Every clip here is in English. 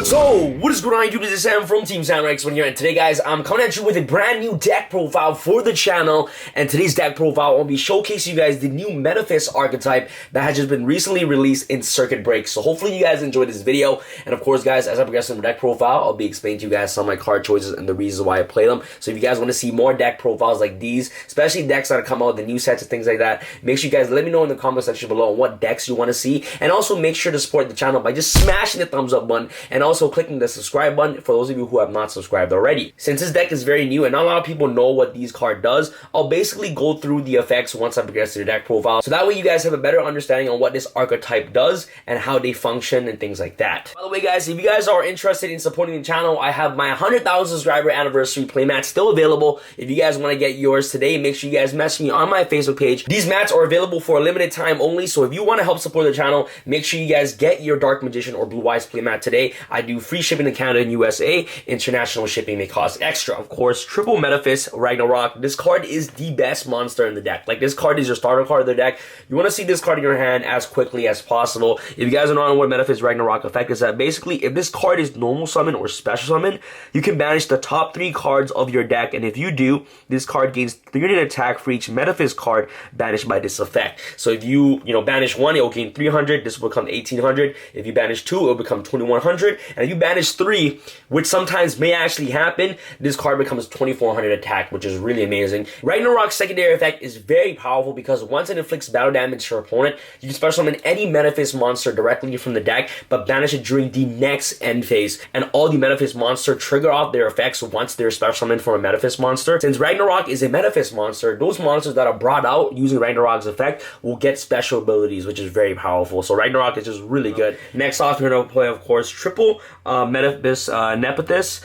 So, what is going on YouTube? This is Sam from TeamSamuraiX1 here, and today guys, I'm coming at you with a brand new deck profile for the channel. And today's deck profile will be showcasing you guys the new Metaphys archetype that has just been recently released in Circuit Break. So hopefully you guys enjoyed this video, and of course guys, as I progress in the deck profile, I'll be explaining to you guys some of my card choices and the reasons why I play them. So if you guys want to see more deck profiles like these, especially decks that come out, the new sets and things like that, make sure you guys let me know in the comment section below what decks you want to see, and also make sure to support the channel by just smashing the thumbs up button and also clicking the subscribe button for those of you who have not subscribed already. Since this deck is very new and not a lot of people know what these card does, I'll basically go through the effects once I progress to the deck profile, so that way you guys have a better understanding on what this archetype does and how they function and things like that. By the way guys, if you guys are interested in supporting the channel, I have my 100,000 subscriber anniversary playmat still available. If you guys want to get yours today, make sure you guys message me on my Facebook page. These mats are available for a limited time only, so if you want to help support the channel, make sure you guys get your Dark Magician or Blue Eyes playmat today. I do free shipping to Canada and USA. International shipping may cost extra. Of course, triple Metaphys Ragnarok. This card is the best monster in the deck. Like, this card is your starter card of the deck. You want to see this card in your hand as quickly as possible. If you guys don't know what Metaphys Ragnarok effect is, that basically if this card is normal summon or special summon, you can banish the top 3 cards of your deck, and if you do, this card gains 300 attack for each Metaphys card banished by this effect. So if you banish 1, it will gain 300. This will become 1800. If you banish 2, it will become 2100. And if you banish 3, which sometimes may actually happen, this card becomes 2400 attack, which is really amazing. Ragnarok's secondary effect is very powerful because once it inflicts battle damage to your opponent, you can special summon any Metaphys monster directly from the deck, but banish it during the next end phase. And all the Metaphys monster trigger off their effects once they're special summoned from a Metaphys monster. Since Ragnarok is a Metaphys monster, those monsters that are brought out using Ragnarok's effect will get special abilities, which is very powerful. So Ragnarok is just really good. Next off, we're going to play, of course, triple Metaphys Metaphys,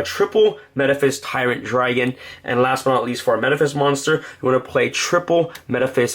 triple Metaphys Tyrant Dragon, and last but not least for our Metaphys monster, we want to play triple Metaphys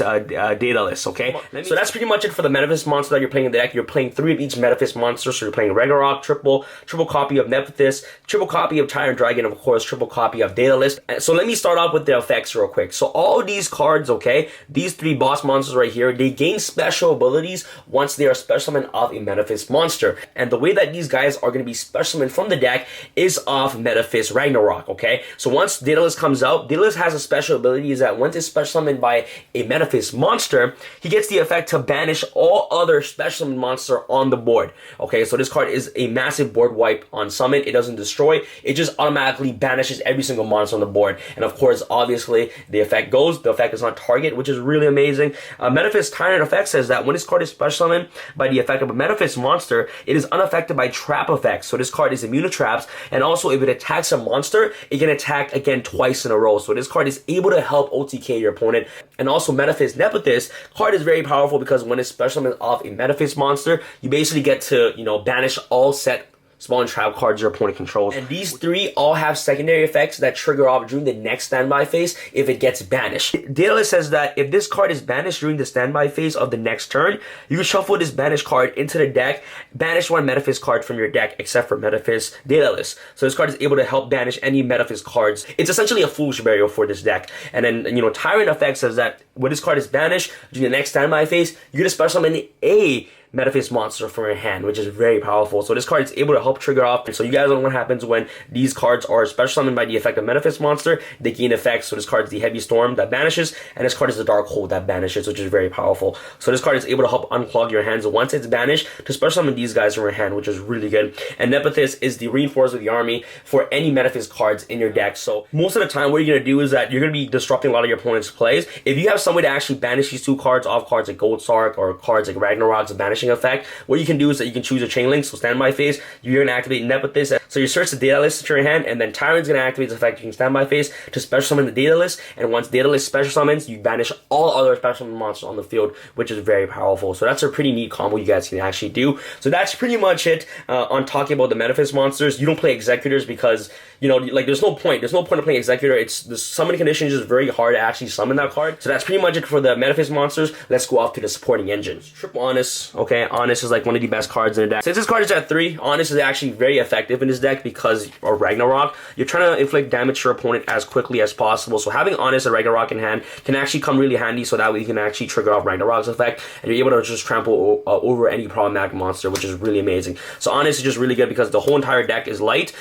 Daedalus, okay? So that's pretty much it for the Metaphys monster that you're playing in the deck. You're playing 3 of each Metaphys monster, so you're playing Ragnarok, triple copy of Metaphys, triple copy of Tyrant Dragon, and of course, triple copy of Daedalus. So let me start off with the effects real quick. So all of these cards, okay, these 3 boss monsters right here, they gain special abilities once they are special summoned off a Metaphys monster. And the way that these guys are going to be special summoned from the deck is off Metaphys Ragnarok, okay? So once Daedalus comes out, Daedalus has a special ability is that once it's special summoned by a Metaphys monster, he gets the effect to banish all other special summoned monster on the board, okay? So this card is a massive board wipe on summon. It doesn't destroy, it just automatically banishes every single monster on the board. And of course, obviously, the effect does not target, which is really amazing. Metaphys Tyrant effect says that when this card is special summoned by the effect of a Metaphys monster, it is unaffected by trap effects. So this card is immune to traps, and also if it attacks a monster, it can attack again twice in a row. So this card is able to help OTK your opponent. And also Metaphys Nepethys card is very powerful because when it's special summoned off a Metaphys monster, you basically get to, banish all set spawn and trap cards your opponent controls. And these 3 all have secondary effects that trigger off during the next standby phase if it gets banished. Daedalus says that if this card is banished during the standby phase of the next turn, you can shuffle this banished card into the deck, banish 1 Metaphys card from your deck except for Metaphys Daedalus. So this card is able to help banish any Metaphys cards. It's essentially a foolish burial for this deck. And then, Tyrant effect says that when this card is banished during the next standby phase, you get a special summon a Metaphys monster from your hand, which is very powerful. So this card is able to help trigger off. So you guys know what happens when these cards are special summoned by the effect of Metaphys monster. They gain effects. So this card is the Heavy Storm that banishes, and this card is the Dark Hold that banishes, which is very powerful. So this card is able to help unclog your hands once it's banished to special summon these guys from your hand, which is really good. And Metaphys is the reinforce of the army for any Metaphys cards in your deck. So most of the time, what you're gonna do is that you're gonna be disrupting a lot of your opponent's plays. If you have some way to actually banish these 2 cards off cards like Gold Sark or cards like Ragnarok's banishing effect, what you can do is that you can choose a chain link. So standby phase, you're gonna activate Metaphys. So you search the Daedalus to your hand, and then Tyrant's gonna activate this effect during standby phase to special summon the Daedalus. And once Daedalus special summons, you banish all other special summon monsters on the field, which is very powerful. So that's a pretty neat combo you guys can actually do. So that's pretty much it on talking about the Metaphys monsters. You don't play Executors because you know, like there's no point of playing Executor. It's the summon condition is just very hard to actually summon that card. So that's pretty much it for the Metaphys monsters. Let's go off to the supporting engines. Triple Honest. Okay, Honest is like one of the best cards in the deck. Since this card is at 3, Honest is actually very effective in this deck because of Ragnarok. You're trying to inflict damage to your opponent as quickly as possible. So having Honest and Ragnarok in hand can actually come really handy, so that way you can actually trigger off Ragnarok's effect and you're able to just trample over any problematic monster, which is really amazing. So Honest is just really good because the whole entire deck is light,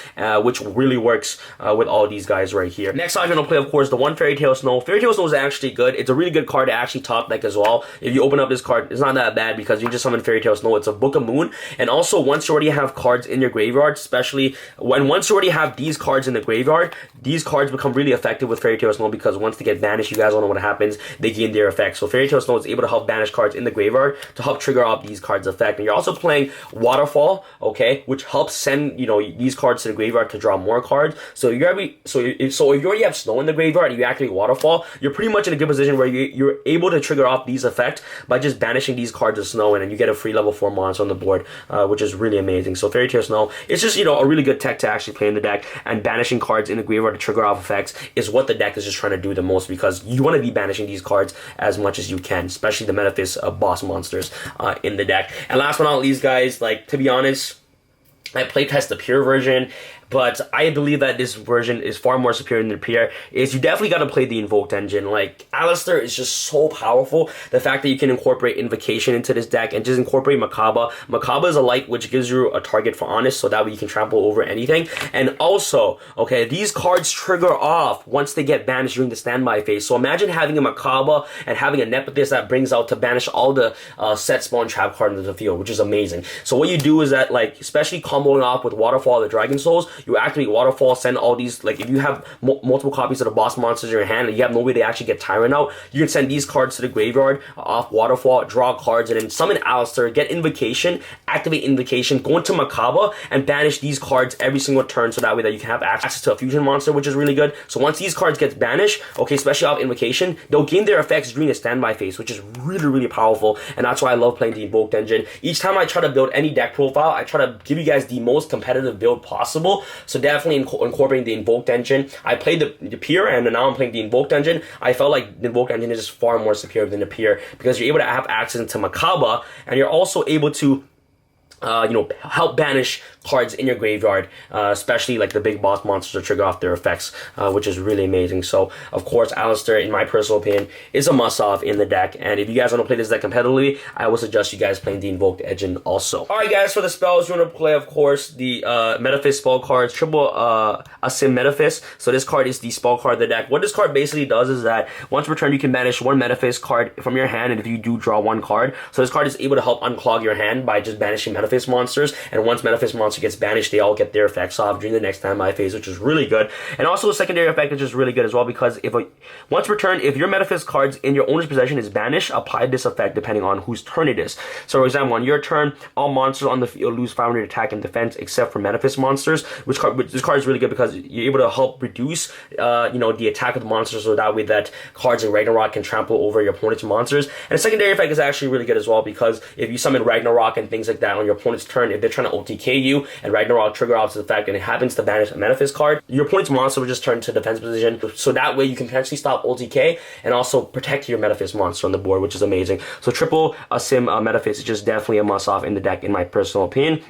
which really works with all these guys right here. Next I'm going to play, of course, the one Fairy Tale Snow. Fairy Tale Snow is actually good. It's a really good card to actually top deck as well. If you open up this card, it's not that bad because you just summon Fairy Tale Snow. It's a Book of Moon. And also, once you already have cards in your graveyard, especially once you already have these cards in the graveyard, these cards become really effective with Fairy Tale Snow because once they get banished, you guys all know what happens. They gain their effect. So Fairy Tale Snow is able to help banish cards in the graveyard to help trigger off these cards' effect. And you're also playing Waterfall, okay, which helps send, you know, these cards to the graveyard to draw more cards. So if you already have Snow in the graveyard and you activate Waterfall, you're pretty much in a good position where you're able to trigger off these effects by just banishing these cards of Snow, and then you get a free level 4 monster on the board, which is really amazing. So Fairy Tale Snow, it's just, you know, a really good tech to actually play in the deck, and banishing cards in the graveyard to trigger off effects is what the deck is just trying to do the most, because you want to be banishing these cards as much as you can, especially the Metaphys boss monsters in the deck. And last but not least, guys, like, to be honest, I playtest the pure version, but I believe that this version is far more superior than the pure. You definitely got to play the Invoked engine. Like, Alistair is just so powerful. The fact that you can incorporate Invocation into this deck and just incorporate Makaba. Makaba is a light which gives you a target for Honest, so that way you can trample over anything. And also, okay, these cards trigger off once they get banished during the standby phase. So imagine having a Makaba and having a Metaphys that brings out to banish all the set spawn trap cards into the field, which is amazing. So what you do is that, like, especially comboing off with Waterfall, the Dragon Souls, you activate Waterfall, send all these, like, if you have multiple copies of the boss monsters in your hand and you have no way to actually get Tyrant out, you can send these cards to the graveyard off Waterfall, draw cards, and then summon Alistair, get Invocation, activate Invocation, go into Makaba, and banish these cards every single turn, so that way that you can have access to a fusion monster, which is really good. So once these cards get banished, okay, especially off Invocation, they'll gain their effects during the standby phase, which is really, really powerful, and that's why I love playing the Invoked engine. Each time I try to build any deck profile, I try to give you guys the most competitive build possible. So definitely incorporating the Invoked engine. I played the pure, and now I'm playing the Invoked engine. I felt like the Invoked engine is just far more superior than the pure because you're able to have access to Makaba, and you're also able to you know, help banish cards in your graveyard, especially like the big boss monsters, to trigger off their effects, which is really amazing. So, of course, Alistair, in my personal opinion, is a must-have in the deck. And if you guys want to play this deck competitively, I would suggest you guys playing the Invoked engine also. Alright, guys, for the spells, you want to play, of course, the Metaphys spell cards, triple Asim Metaphys. So this card is the spell card of the deck. What this card basically does is that once per turn, you can banish one Metaphys card from your hand, and if you do, draw one card. So this card is able to help unclog your hand by just banishing Metaphys monsters, and once Metaphys monster gets banished, they all get their effects off during the next standby phase, which is really good. And also a secondary effect, which is really good as well, because once per turn, if your Metaphys cards in your owner's possession is banished, apply this effect depending on whose turn it is. So for example, on your turn, all monsters on the field lose 500 attack and defense except for Metaphys monsters, which this card is really good because you're able to help reduce you know, the attack of the monsters, so that way that cards in Ragnarok can trample over your opponent's monsters. And a secondary effect is actually really good as well, because if you summon Ragnarok and things like that on your opponent's turn, if they're trying to OTK you and Ragnarok trigger off to the fact and it happens to banish a Metaphys card, your opponent's monster will just turn to defense position, so that way you can potentially stop OTK and also protect your Metaphys monster on the board, which is amazing. So triple Asim Metaphys is just definitely a must-off in the deck, in my personal opinion.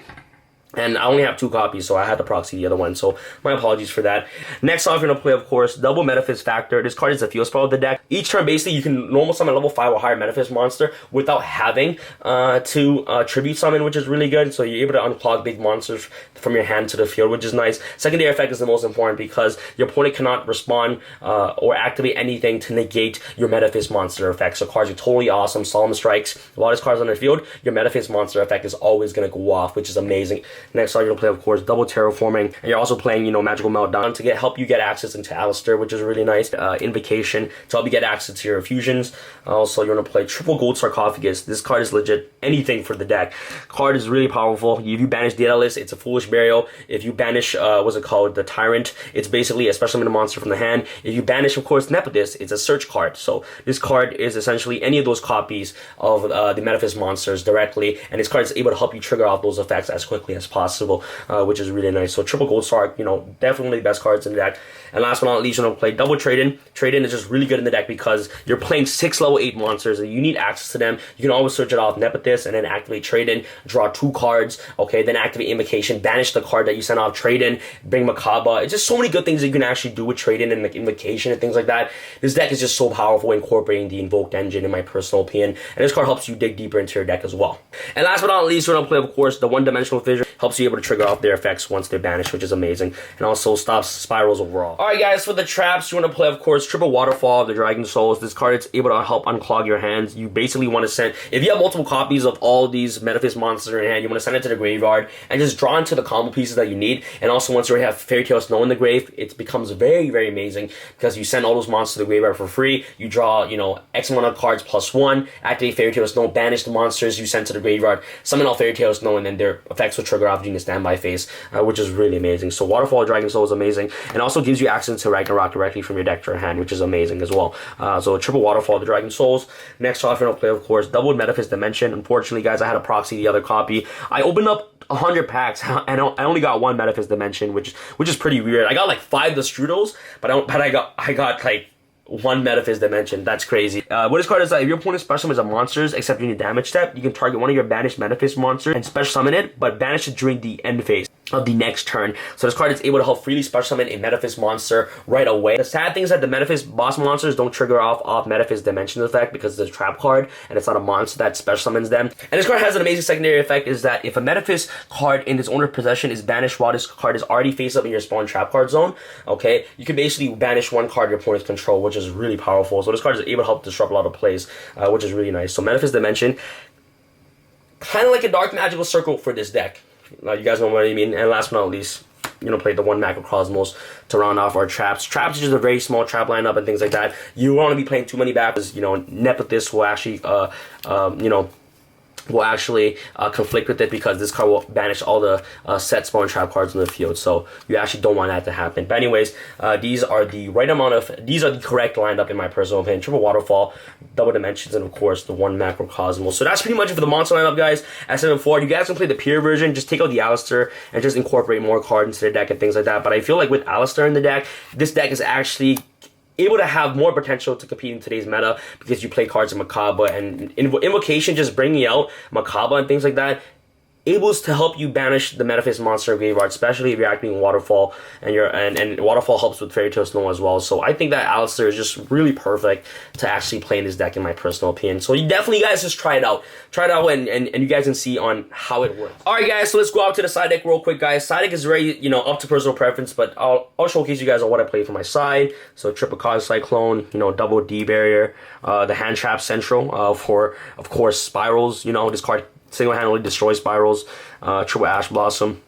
And I only have 2 copies, so I had to proxy the other one, so my apologies for that. Next off, you're going to play, of course, double Metaphys Factor. This card is a field spell of the deck. Each turn, basically, you can normal summon a level 5 or higher Metaphys monster without having to tribute summon, which is really good. So you're able to unclog big monsters from your hand to the field, which is nice. Secondary effect is the most important because your opponent cannot respond or activate anything to negate your Metaphys monster effect. So cards are totally awesome. Solemn Strikes. A lot of cards on the field, your Metaphys monster effect is always going to go off, which is amazing. Next card you're going to play, of course, double Terraforming. And you're also playing, you know, Magical Meltdown to help you get access into Alistair, which is really nice. Invocation to help you get access to your fusions. Also, you're going to play triple Gold Sarcophagus. This card is legit anything for the deck. Card is really powerful. If you banish Daedalus, it's a Foolish Burial. If you banish, what's it called, the Tyrant, it's basically a special summon monster from the hand. If you banish, of course, Nepodis, it's a search card. So this card is essentially any of those copies of the Metaphys monsters directly, and this card is able to help you trigger off those effects as quickly as possible. possible, which is really nice. So triple gold star, you know, definitely the best cards in the deck. And last but not least, you're gonna play double trade-in. Trade-in is just really good in the deck because you're playing 6 level 8 monsters and you need access to them. You can always search it off Metaphys and then activate trade-in, draw 2 cards, okay, then activate invocation, banish the card that you sent off trade-in, bring Makaba. It's just so many good things that you can actually do with trade-in and like invocation and things like that. This deck is just so powerful, incorporating the invoked engine in my personal opinion. And this card helps you dig deeper into your deck as well. And last but not least, we're gonna play, of course, the one-dimensional fissure. Helps you able to trigger off their effects once they're banished, which is amazing. And also stops spirals overall. Alright guys, for the traps, you want to play, of course, triple waterfall of the Dragon Souls. This card is able to help unclog your hands. You basically want to send, if you have multiple copies of all these Metaphys monsters in your hand, you want to send it to the graveyard and just draw into the combo pieces that you need. And also once you already have Fairy Tale Snow in the grave, it becomes very, very amazing because you send all those monsters to the graveyard for free. You draw, you know, X amount of cards +1, activate Fairy Tale Snow, banish the monsters you send to the graveyard, summon all Fairy Tale Snow, and then their effects will trigger off during the standby phase, which is really amazing. So Waterfall Dragon Soul is amazing, and also gives you access to Ragnarok directly from your deck to your hand, which is amazing as well. So triple Waterfall the Dragon Souls. Next off, you're gonna play, of course, double Metaphys Dimension. Unfortunately, guys, I had to proxy the other copy. I opened up 100 packs and I only got 1 Metaphys Dimension, which is pretty weird. I got like 5 the Strudels, but I got like 1 Metaphys Dimension. That's crazy. What this card is like, if your opponent special summons a monsters except during the damage step, you can target one of your banished Metaphys monsters and special summon it, but banish it during the end phase of the next turn. So this card is able to help freely special summon a Metaphys monster right away. The sad thing is that the Metaphys boss monsters don't trigger off Metaphys Dimension effect because it's a trap card and it's not a monster that special summons them. And this card has an amazing secondary effect, is that if a Metaphys card in its owner's possession is banished while this card is already face up in your spawn trap card zone, okay, you can basically banish 1 card your opponent's control, which is really powerful. So this card is able to help disrupt a lot of plays, which is really nice. So Metaphys Dimension, kind of like a dark magical circle for this deck. You guys know what I mean. And last but not least, you know, play the 1 Macrocosmos to round off our traps. Traps is just a very small trap lineup and things like that. You want to be playing too many back because, you know, Metaphys will actually, you know, will actually conflict with it because this card will banish all the set spawn trap cards in the field. So you actually don't want that to happen. But anyways, these are the right amount of, these are the correct lineup in my personal opinion. Triple Waterfall, double Dimensions, and of course the 1 Macrocosmos. So that's pretty much it for the monster lineup, guys. As I said before, you guys can play the pure version, just take out the Alistair and just incorporate more cards into the deck and things like that. But I feel like with Alistair in the deck, this deck is actually able to have more potential to compete in today's meta because you play cards in Makaba and Invocation, just bringing out Makaba and things like that, able to help you banish the Metaphys monster graveyard, especially if you're activating Waterfall, and Waterfall helps with Fairy Tale Snow as well. So I think that Alistair is just really perfect to actually play in this deck in my personal opinion. So you definitely, guys, just try it out. Try it out and you guys can see on how it works. Alright guys, so let's go out to the side deck real quick, guys. Side deck is very, you know, up to personal preference, but I'll showcase you guys on what I play for my side. So triple Cause Cyclone, you know, double D Barrier, the Hand Trap Central for, of course, Spirals. You know, this card single-handedly destroys Spirals. Triple Ash Blossom,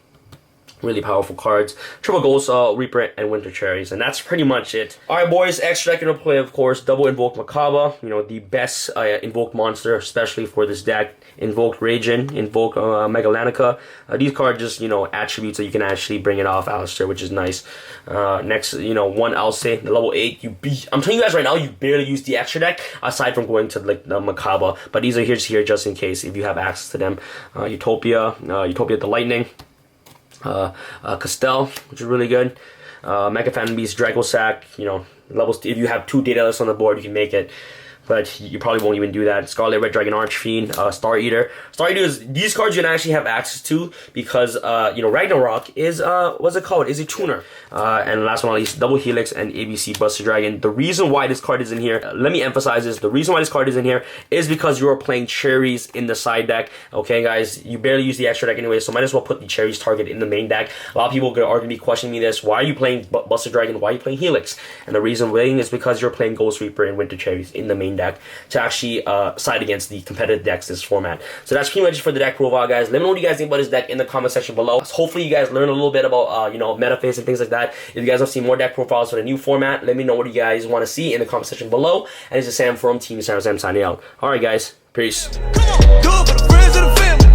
really powerful cards. Triple Gold Reaper and Winter Cherries, and that's pretty much it. Alright boys, extra deck gonna play, of course, double Invoke Makaba, you know, the best invoked monster, especially for this deck. Invoke Ragin, Invoke Megalanica. These cards just, you know, attributes that you can actually bring it off Alistair, which is nice. Next, you know, 1 Alcei, the level 8. I'm telling you guys right now, you barely use the extra deck aside from going to like the Makaba, but these are here just in case if you have access to them. Utopia the Lightning. Castell, which is really good. Mecha Phantom Beast, Draco Sack, you know, levels. If you have 2 data lists on the board, you can make it. But you probably won't even do that. Scarlet Red Dragon Archfiend, Star Eater. Star Eater is, these cards you can actually have access to because, you know, Ragnarok is, what's it called? Is a tuner. And last but not least, Double Helix and ABC Buster Dragon. The reason why this card is in here, let me emphasize this, the reason why this card is in here is because you are playing Cherries in the side deck. Okay, guys, you barely use the extra deck anyway, so might as well put the Cherries target in the main deck. A lot of people are going to be questioning me this, why are you playing Buster Dragon, why are you playing Helix? And the reason being is because you're playing Ghost Reaper and Winter Cherries in the main deck to actually side against the competitive decks this format. So that's pretty much it for the deck profile, guys. Let me know what you guys think about this deck in the comment section below. Hopefully you guys learn a little bit about you know, Metaphys and things like that. If you guys want to see more deck profiles for the new format, let me know what you guys want to see in the comment section below. And this is Sam from Team Sam signing out. Alright guys, peace. Do it for the friends and the family.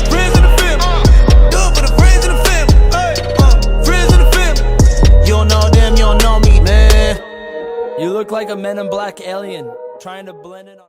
Friends and the family. Do it for the friends and the family. Friends and the family. You don't know them, you don't know me, man. You look like a Men in Black alien trying to blend in on